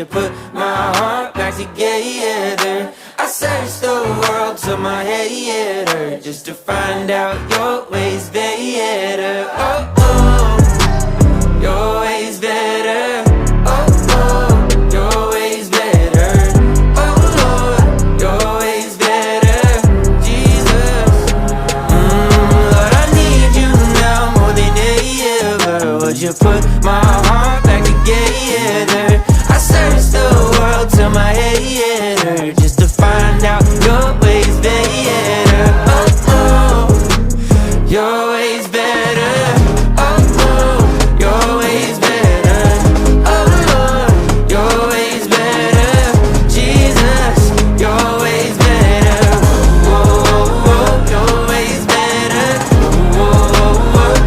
you put my heart back together? I searched the world till my head hurt, just to find out your ways better. Oh, oh, your ways better. Oh, oh, your ways better. Oh, Lord, your ways better. Jesus, Lord, I need you now more than ever. Would you put my